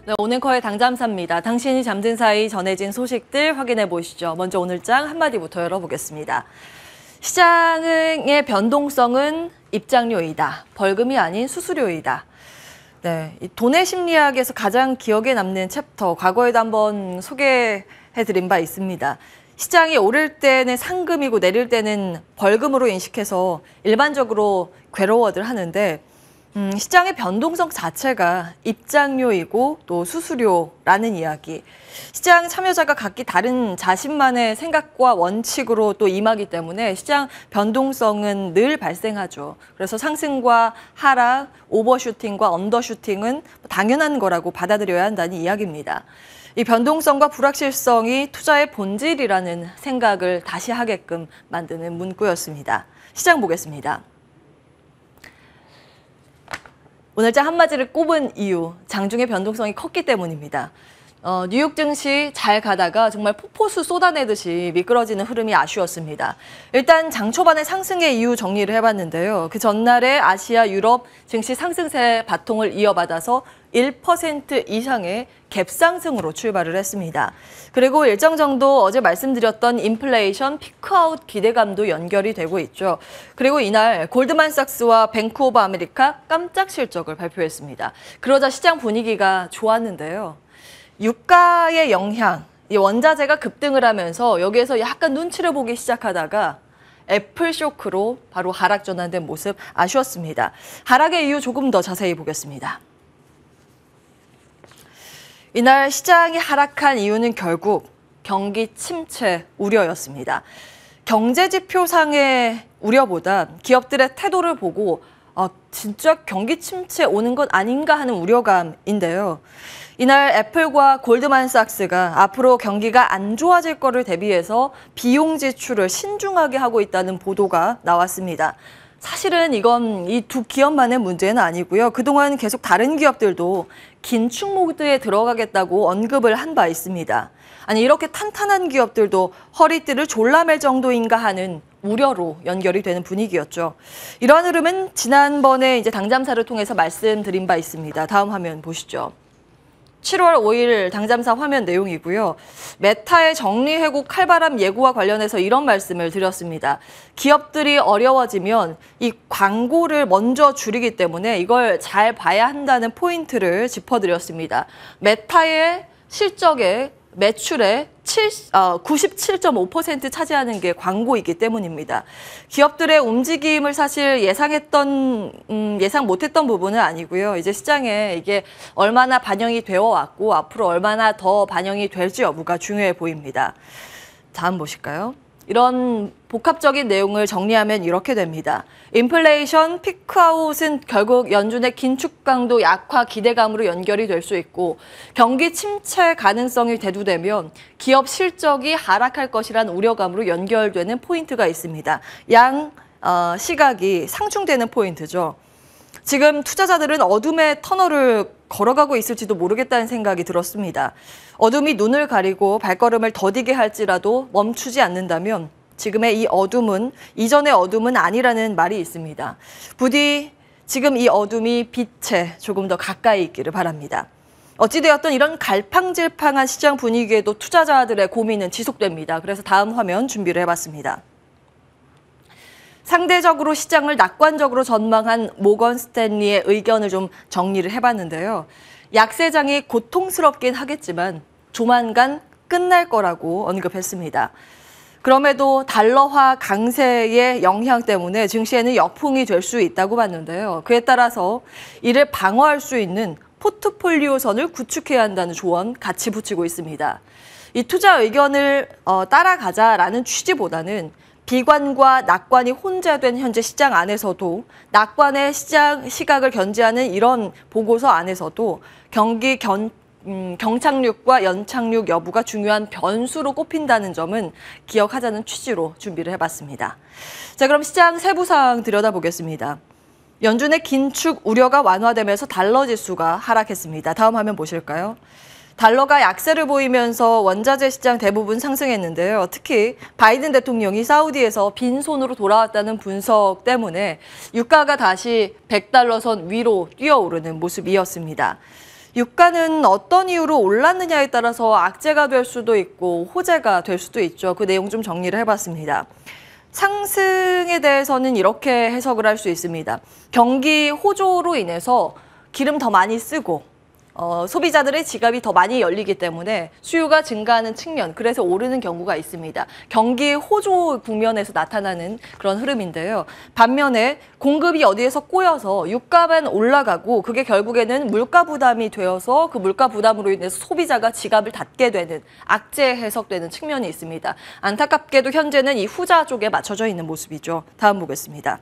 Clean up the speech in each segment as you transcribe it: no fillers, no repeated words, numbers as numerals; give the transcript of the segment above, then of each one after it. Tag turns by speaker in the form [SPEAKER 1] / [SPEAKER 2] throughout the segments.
[SPEAKER 1] 네, 오늘커의 당잠사입니다. 당신이 잠든 사이 전해진 소식들 확인해 보시죠. 먼저 오늘장 한마디부터 열어보겠습니다. 시장의 변동성은 입장료이다. 벌금이 아닌 수수료이다. 네, 이 돈의 심리학에서 가장 기억에 남는 챕터, 과거에도 한번 소개해드린 바 있습니다. 시장이 오를 때는 상금이고 내릴 때는 벌금으로 인식해서 일반적으로 괴로워들 하는데 시장의 변동성 자체가 입장료이고 또 수수료라는 이야기. 시장 참여자가 각기 다른 자신만의 생각과 원칙으로 또 임하기 때문에 시장 변동성은 늘 발생하죠. 그래서 상승과 하락, 오버슈팅과 언더슈팅은 당연한 거라고 받아들여야 한다는 이야기입니다. 이 변동성과 불확실성이 투자의 본질이라는 생각을 다시 하게끔 만드는 문구였습니다. 시장 보겠습니다. 오늘장 한마디를 꼽은 이유, 장중의 변동성이 컸기 때문입니다. 뉴욕 증시 잘 가다가 정말 폭포수 쏟아내듯이 미끄러지는 흐름이 아쉬웠습니다. 일단 장 초반에 상승의 이유 정리를 해봤는데요. 그 전날에 아시아, 유럽 증시 상승세 바통을 이어받아서 1% 이상의 갭상승으로 출발을 했습니다. 그리고 일정 정도 어제 말씀드렸던 인플레이션 피크아웃 기대감도 연결이 되고 있죠. 그리고 이날 골드만삭스와 뱅크 오브 아메리카 깜짝 실적을 발표했습니다. 그러자 시장 분위기가 좋았는데요. 유가의 영향, 이 원자재가 급등을 하면서 여기에서 약간 눈치를 보기 시작하다가 애플 쇼크로 바로 하락 전환된 모습 아쉬웠습니다. 하락의 이유 조금 더 자세히 보겠습니다. 이날 시장이 하락한 이유는 결국 경기 침체 우려였습니다. 경제지표상의 우려보다 기업들의 태도를 보고 진짜 경기 침체 오는 것 아닌가 하는 우려감인데요. 이날 애플과 골드만삭스가 앞으로 경기가 안 좋아질 거를 대비해서 비용 지출을 신중하게 하고 있다는 보도가 나왔습니다. 사실은 이건 이 두 기업만의 문제는 아니고요. 그동안 계속 다른 기업들도 긴축 모드에 들어가겠다고 언급을 한 바 있습니다. 아니 이렇게 탄탄한 기업들도 허리띠를 졸라맬 정도인가 하는 우려로 연결이 되는 분위기였죠. 이러한 흐름은 지난번에 이제 당잠사를 통해서 말씀드린 바 있습니다. 다음 화면 보시죠. 7월 5일 당잠사 화면 내용이고요. 메타의 정리회복 칼바람 예고와 관련해서 이런 말씀을 드렸습니다. 기업들이 어려워지면 이 광고를 먼저 줄이기 때문에 이걸 잘 봐야 한다는 포인트를 짚어드렸습니다. 메타의 실적에 매출의 97.5% 차지하는 게 광고이기 때문입니다. 기업들의 움직임을 사실 예상 못했던 부분은 아니고요. 이제 시장에 이게 얼마나 반영이 되어 왔고 앞으로 얼마나 더 반영이 될지 여부가 중요해 보입니다. 다음 보실까요? 이런 복합적인 내용을 정리하면 이렇게 됩니다. 인플레이션 피크아웃은 결국 연준의 긴축 강도 약화 기대감으로 연결이 될 수 있고 경기 침체 가능성이 대두되면 기업 실적이 하락할 것이란 우려감으로 연결되는 포인트가 있습니다. 양 시각이 상충되는 포인트죠. 지금 투자자들은 어둠의 터널을 걸어가고 있을지도 모르겠다는 생각이 들었습니다. 어둠이 눈을 가리고 발걸음을 더디게 할지라도 멈추지 않는다면 지금의 이 어둠은 이전의 어둠은 아니라는 말이 있습니다. 부디 지금 이 어둠이 빛에 조금 더 가까이 있기를 바랍니다. 어찌되었든 이런 갈팡질팡한 시장 분위기에도 투자자들의 고민은 지속됩니다. 그래서 다음 화면 준비를 해봤습니다. 상대적으로 시장을 낙관적으로 전망한 모건 스탠리의 의견을 좀 정리를 해봤는데요. 약세장이 고통스럽긴 하겠지만 조만간 끝날 거라고 언급했습니다. 그럼에도 달러화 강세의 영향 때문에 증시에는 역풍이 될 수 있다고 봤는데요. 그에 따라서 이를 방어할 수 있는 포트폴리오선을 구축해야 한다는 조언 같이 붙이고 있습니다. 이 투자 의견을 따라가자라는 취지보다는 비관과 낙관이 혼재된 현재 시장 안에서도 낙관의 시장 시각을 견지하는 이런 보고서 안에서도 경기 경착륙과 연착륙 여부가 중요한 변수로 꼽힌다는 점은 기억하자는 취지로 준비를 해봤습니다. 자, 그럼 시장 세부 사항 들여다보겠습니다. 연준의 긴축 우려가 완화되면서 달러 지수가 하락했습니다. 다음 화면 보실까요? 달러가 약세를 보이면서 원자재 시장 대부분 상승했는데요. 특히 바이든 대통령이 사우디에서 빈손으로 돌아왔다는 분석 때문에 유가가 다시 $100선 위로 뛰어오르는 모습이었습니다. 유가는 어떤 이유로 올랐느냐에 따라서 악재가 될 수도 있고 호재가 될 수도 있죠. 그 내용 좀 정리를 해봤습니다. 상승에 대해서는 이렇게 해석을 할 수 있습니다. 경기 호조로 인해서 기름 더 많이 쓰고 소비자들의 지갑이 더 많이 열리기 때문에 수요가 증가하는 측면, 그래서 오르는 경우가 있습니다. 경기 호조 국면에서 나타나는 그런 흐름인데요. 반면에 공급이 어디에서 꼬여서 유가만 올라가고 그게 결국에는 물가 부담이 되어서 그 물가 부담으로 인해서 소비자가 지갑을 닫게 되는 악재 해석되는 측면이 있습니다. 안타깝게도 현재는 이 후자 쪽에 맞춰져 있는 모습이죠. 다음 보겠습니다.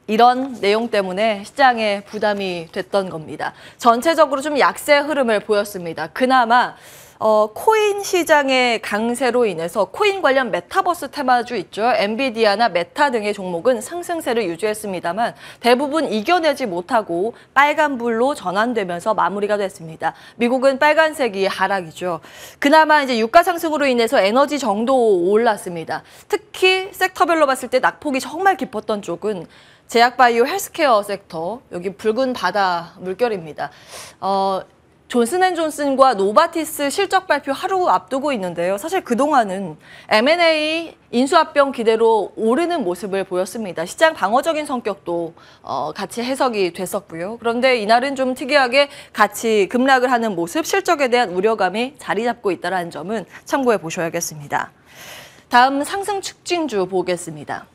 [SPEAKER 1] 이런 내용 때문에 시장에 부담이 됐던 겁니다. 전체적으로 좀 약세 흐름을 보였습니다. 그나마 코인 시장의 강세로 인해서 코인 관련 메타버스 테마주 있죠. 엔비디아나 메타 등의 종목은 상승세를 유지했습니다만 대부분 이겨내지 못하고 빨간불로 전환되면서 마무리가 됐습니다. 미국은 빨간색이 하락이죠. 그나마 이제 유가 상승으로 인해서 에너지 정도 올랐습니다. 특히 섹터별로 봤을 때 낙폭이 정말 깊었던 쪽은 제약바이오 헬스케어 섹터, 여기 붉은 바다 물결입니다. 존슨앤존슨과 노바티스 실적 발표 하루 앞두고 있는데요. 사실 그동안은 M&A 인수합병 기대로 오르는 모습을 보였습니다. 시장 방어적인 성격도 같이 해석이 됐었고요. 그런데 이날은 좀 특이하게 같이 급락을 하는 모습, 실적에 대한 우려감이 자리 잡고 있다는 점은 참고해 보셔야겠습니다. 다음 상승 축진주 보겠습니다.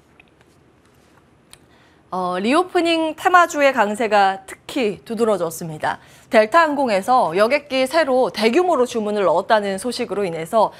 [SPEAKER 1] 리오프닝 테마주의 강세가 특히 두드러졌습니다. 델타항공에서 여객기 새로 대규모로 주문을 넣었다는 소식으로 인해서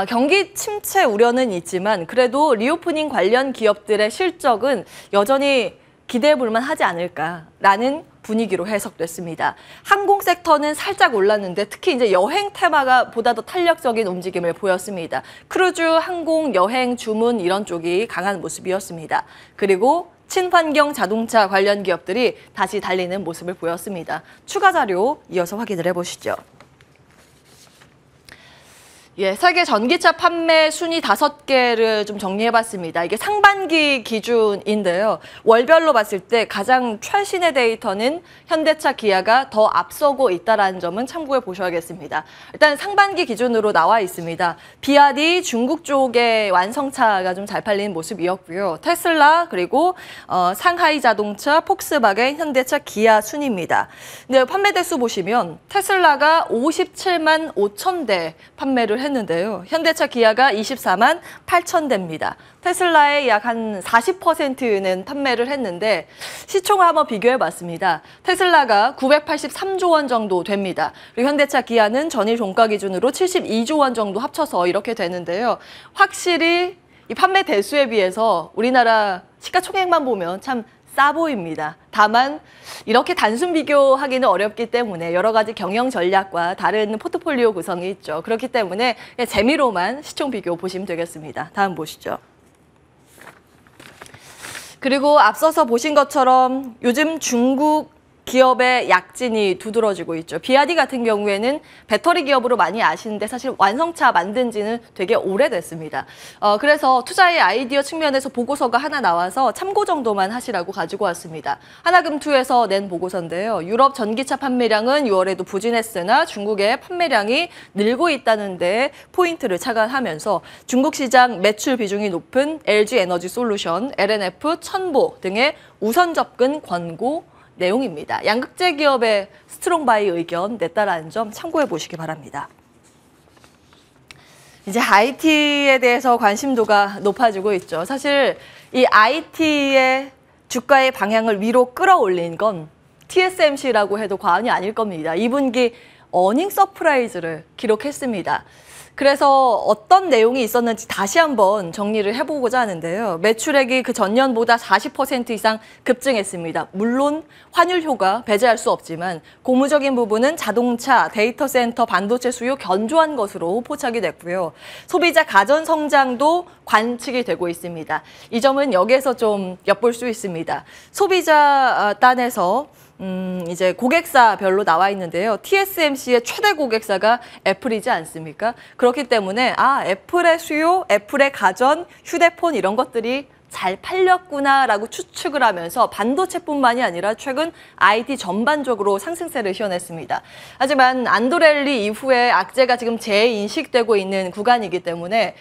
[SPEAKER 1] 경기 침체 우려는 있지만 그래도 리오프닝 관련 기업들의 실적은 여전히 기대해 볼 만하지 않을까라는 분위기로 해석됐습니다. 항공 섹터는 살짝 올랐는데 특히 이제 여행 테마가 보다 더 탄력적인 움직임을 보였습니다. 크루즈, 항공, 여행, 주문 이런 쪽이 강한 모습이었습니다. 그리고 친환경 자동차 관련 기업들이 다시 달리는 모습을 보였습니다. 추가 자료 이어서 확인을 해보시죠. 세계 전기차 판매 순위 5개를 좀 정리해봤습니다. 이게 상반기 기준인데요. 월별로 봤을 때 가장 최신의 데이터는 현대차, 기아가 더 앞서고 있다는 점은 참고해 보셔야겠습니다. 일단 상반기 기준으로 나와 있습니다. 비아디 중국 쪽의 완성차가 좀 잘 팔리는 모습이었고요. 테슬라, 그리고 상하이 자동차, 폭스바겐, 현대차, 기아 순입니다. 근데 판매 대수 보시면 테슬라가 57만 5천 대 판매를 했는데요. 현대차, 기아가 24만 8천 대입니다. 테슬라의 약 한 40%는 판매를 했는데 시총을 한번 비교해봤습니다. 테슬라가 983조 원 정도 됩니다. 그리고 현대차, 기아는 전일 종가 기준으로 72조 원 정도 합쳐서 이렇게 되는데요. 확실히 이 판매 대수에 비해서 우리나라 시가총액만 보면 참 싸 보입니다. 다만 이렇게 단순 비교하기는 어렵기 때문에 여러 가지 경영 전략과 다른 포트폴리오 구성이 있죠. 그렇기 때문에 재미로만 시총 비교 보시면 되겠습니다. 다음 보시죠. 그리고 앞서서 보신 것처럼 요즘 중국 기업의 약진이 두드러지고 있죠. 비아디 같은 경우에는 배터리 기업으로 많이 아시는데 사실 완성차 만든 지는 되게 오래됐습니다. 그래서 투자의 아이디어 측면에서 보고서가 하나 나와서 참고 정도만 하시라고 가지고 왔습니다. 하나금투에서 낸 보고서인데요. 유럽 전기차 판매량은 6월에도 부진했으나 중국의 판매량이 늘고 있다는 데 포인트를 착안하면서 중국 시장 매출 비중이 높은 LG 에너지 솔루션, LNF, 천보 등의 우선 접근 권고 내용입니다. 양극재 기업의 스트롱 바이 의견 냈다라는 점 참고해 보시기 바랍니다. 이제 IT에 대해서 관심도가 높아지고 있죠. 사실 이 IT의 주가의 방향을 위로 끌어올린 건 TSMC라고 해도 과언이 아닐 겁니다. 2분기 어닝 서프라이즈를 기록했습니다. 그래서 어떤 내용이 있었는지 다시 한번 정리를 해보고자 하는데요. 매출액이 그 전년보다 40% 이상 급증했습니다. 물론 환율 효과 배제할 수 없지만 고무적인 부분은 자동차, 데이터 센터, 반도체 수요 견조한 것으로 포착이 됐고요. 소비자 가전 성장도 관측이 되고 있습니다. 이 점은 여기에서 좀 엿볼 수 있습니다. 소비자 단에서 이제 고객사별로 나와 있는데요. TSMC의 최대 고객사가 애플이지 않습니까? 그렇기 때문에 애플의 수요, 애플의 가전, 휴대폰 이런 것들이 잘 팔렸구나라고 추측을 하면서 반도체뿐만이 아니라 최근 IT 전반적으로 상승세를 휘어냈습니다. 하지만 안도렐리 이후에 악재가 지금 재인식되고 있는 구간이기 때문에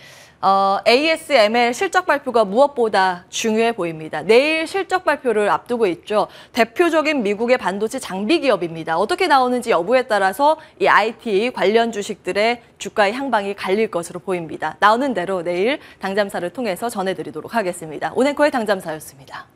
[SPEAKER 1] ASML 실적 발표가 무엇보다 중요해 보입니다. 내일 실적 발표를 앞두고 있죠. 대표적인 미국의 반도체 장비 기업입니다. 어떻게 나오는지 여부에 따라서 이 IT 관련 주식들의 주가의 향방이 갈릴 것으로 보입니다. 나오는 대로 내일 당잠사를 통해서 전해드리도록 하겠습니다. 오늘 코의 당잠사였습니다.